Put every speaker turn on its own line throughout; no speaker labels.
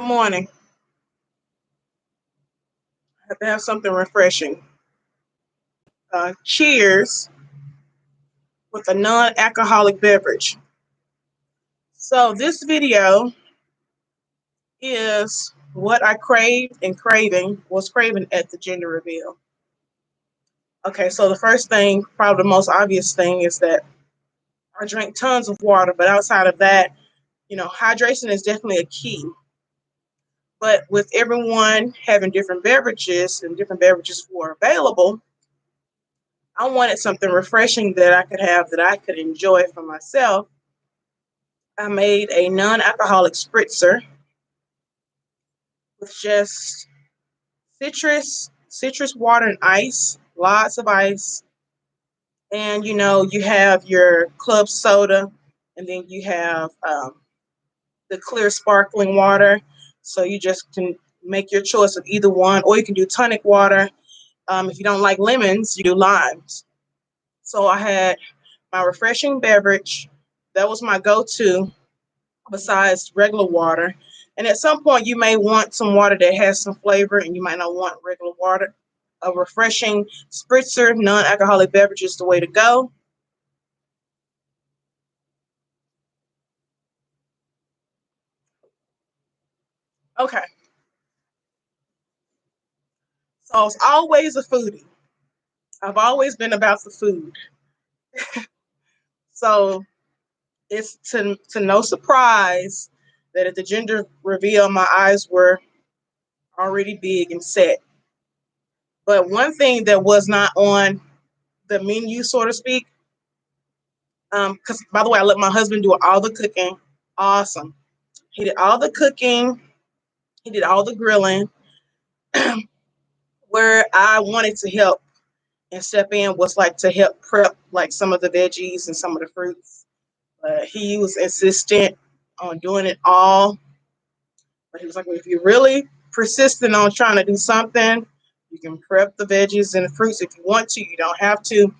Good morning. I have to have something refreshing. Cheers with a non-alcoholic beverage. So this video is what I craved and was craving at the gender reveal. Okay, so the first thing, probably the most obvious thing, is that I drink tons of water, but outside of that, hydration is definitely a key. But with everyone having different beverages and different beverages were available, I wanted something refreshing that I could have that I could enjoy for myself. I made a non-alcoholic spritzer with just citrus water and ice, lots of ice. And you have your club soda, and then you have the clear sparkling water. So you just can make your choice of either one, or you can do tonic water. If you don't like lemons, you do limes. So I had my refreshing beverage. That was my go-to besides regular water. And at some point, you may want some water that has some flavor, and you might not want regular water. A refreshing spritzer, non-alcoholic beverage is the way to go. Okay, so I was always a foodie. I've always been about the food. So it's to no surprise that at the gender reveal, my eyes were already big and set. But one thing that was not on the menu, so to speak, because by the way, I let my husband do all the cooking. Awesome. He did all the cooking. He did all the grilling. Where I wanted to help and step in was like to help prep like some of the veggies and some of the fruits. He was insistent on doing it all. But he was like, well, if you're really persistent on trying to do something, you can prep the veggies and the fruits if you want to. You don't have to.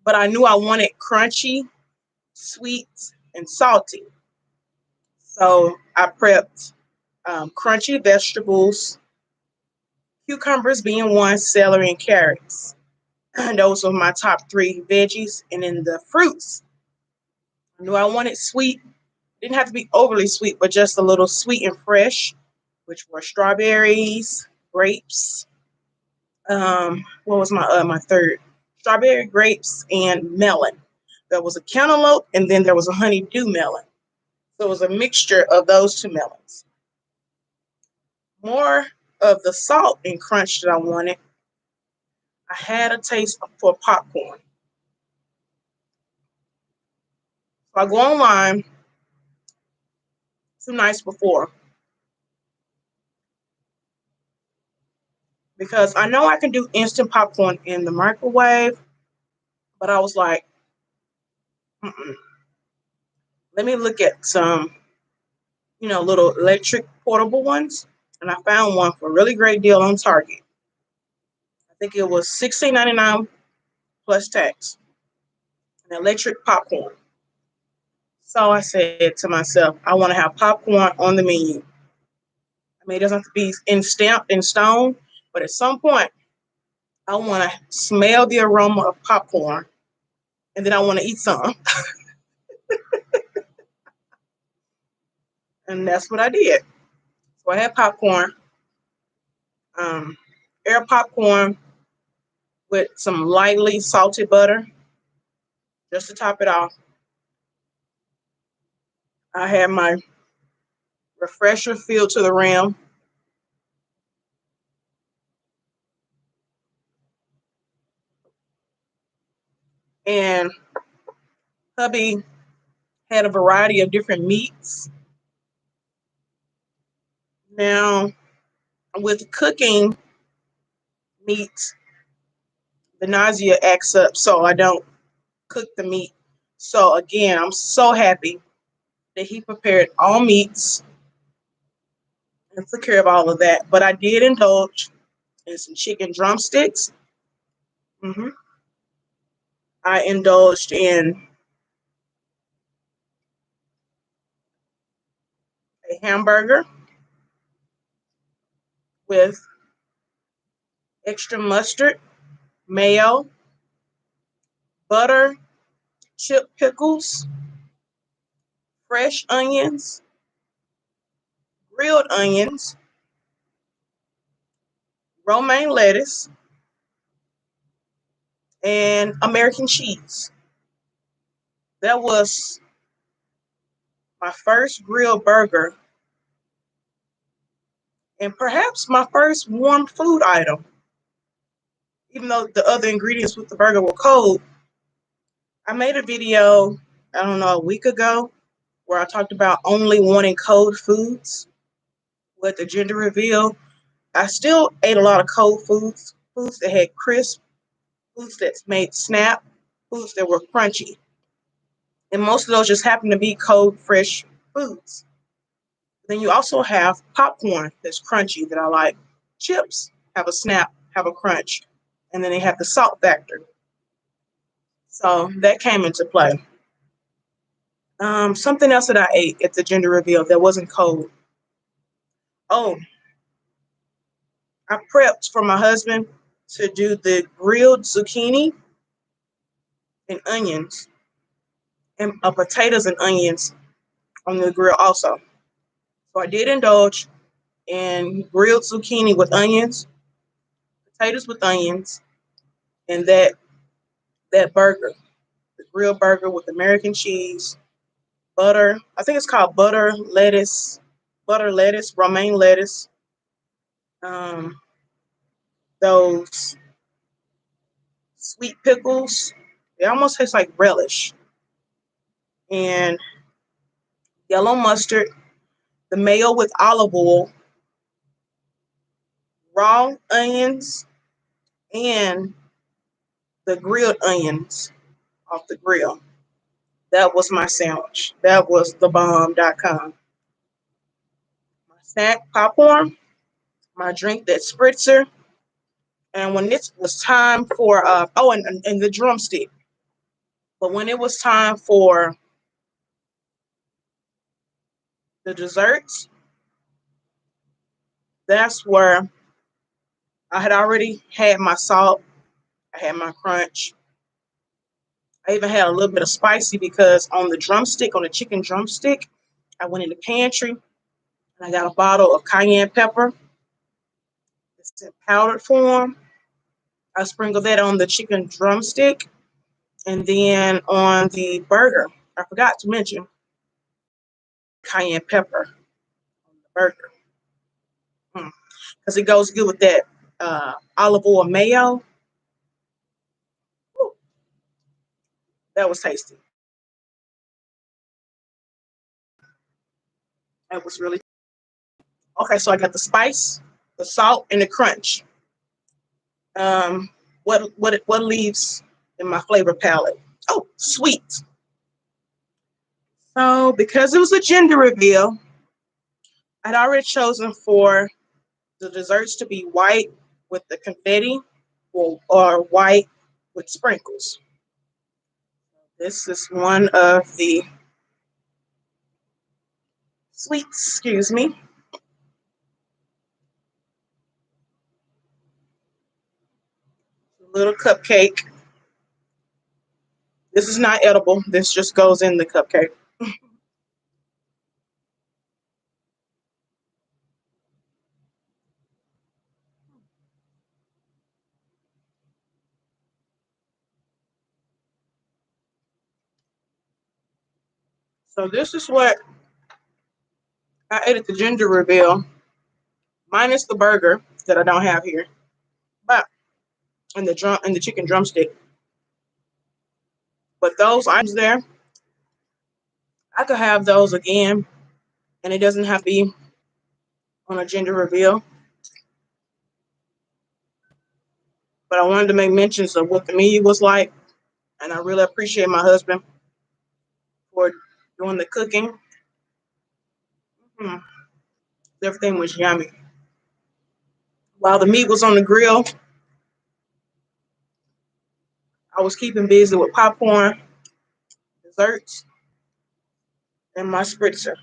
But I knew I wanted crunchy, sweet, and salty. So I prepped crunchy vegetables, cucumbers being one, celery, and carrots. And those were my top three veggies. And then the fruits, I knew I wanted sweet. Didn't have to be overly sweet, but just a little sweet and fresh, which were strawberries, grapes. What was my third? Strawberry, grapes, and melon. There was a cantaloupe, and then there was a honeydew melon. So it was a mixture of those two melons. More of the salt and crunch that I wanted. I had a taste for popcorn. So I go online 2 nights before because I know I can do instant popcorn in the microwave, but I was like, mm-mm. Let me look at some, little electric portable ones. And I found one for a really great deal on Target. I think it was $16.99 plus tax, an electric popcorn. So I said to myself, I want to have popcorn on the menu. I mean, it doesn't have to be stamped in stone, but at some point, I want to smell the aroma of popcorn, and then I want to eat some. And that's what I did. So I had popcorn, um, air popcorn with some lightly salted butter just to top it off. I had my refresher filled to the rim, and hubby had a variety of different meats. Now, with cooking meat, the nausea acts up, so I don't cook the meat. So again, I'm so happy that he prepared all meats and took care of all of that. But I did indulge in some chicken drumsticks. hmm I indulged in a hamburger. with extra mustard, mayo, butter, chip pickles, fresh onions, grilled onions, romaine lettuce, and American cheese. That was my first grilled burger and perhaps my first warm food item. Even though the other ingredients with the burger were cold, I made a video, I don't know, a week ago where I talked about only wanting cold foods with the gender reveal. I still ate a lot of cold foods, foods that had crisp, foods that made snap, foods that were crunchy. And most of those just happen to be cold, fresh foods. Then you also have popcorn that's crunchy that I like. Chips have a snap, have a crunch, and then they have the salt factor. So that came into play. Something else that I ate at the gender reveal that wasn't cold. Oh, I prepped for my husband to do the grilled zucchini and onions and potatoes and onions on the grill also. So I did indulge in grilled zucchini with onions, potatoes with onions, and that burger, the grilled burger with American cheese, butter. I think it's called butter lettuce, romaine lettuce. Um, those sweet pickles. It almost tastes like relish and yellow mustard. The mayo with olive oil, raw onions, and the grilled onions off the grill. That was my sandwich. That was thebomb.com. My snack popcorn, my drink that spritzer, and when it was time for and the drumstick. But when it was time for the desserts, that's where I had already had my salt, I had my crunch. I even had a little bit of spicy because on the drumstick, on the chicken drumstick, I went in the pantry and I got a bottle of cayenne pepper. It's in powdered form. I sprinkled that on the chicken drumstick and then on the burger. I forgot to mention cayenne pepper on the burger because it goes good with that olive oil mayo. Woo, that was tasty. That was really okay. So I got the spice, the salt, and the crunch. Um, what leaves in my flavor palette? Oh, sweet. So because it was a gender reveal, I'd already chosen for the desserts to be white with the confetti or white with sprinkles. This is one of the sweets, excuse me. Little cupcake. This is not edible. This just goes in the cupcake. So this is what I ate at the ginger reveal, minus the burger that I don't have here, but and the chicken drumstick. But those items there, I could have those again, and it doesn't have to be on a gender reveal. But I wanted to make mentions of what the menu was like, and I really appreciate my husband for doing the cooking. Mm, everything was yummy. While the meat was on the grill, I was keeping busy with popcorn, desserts, and my spritzer.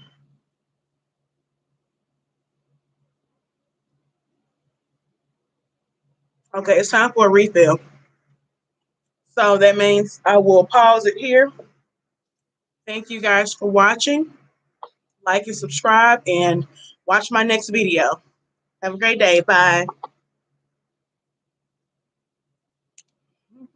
Okay, it's time for a refill. So that means I will pause it here. Thank you guys for watching. Like and subscribe and watch my next video. Have a great day. Bye.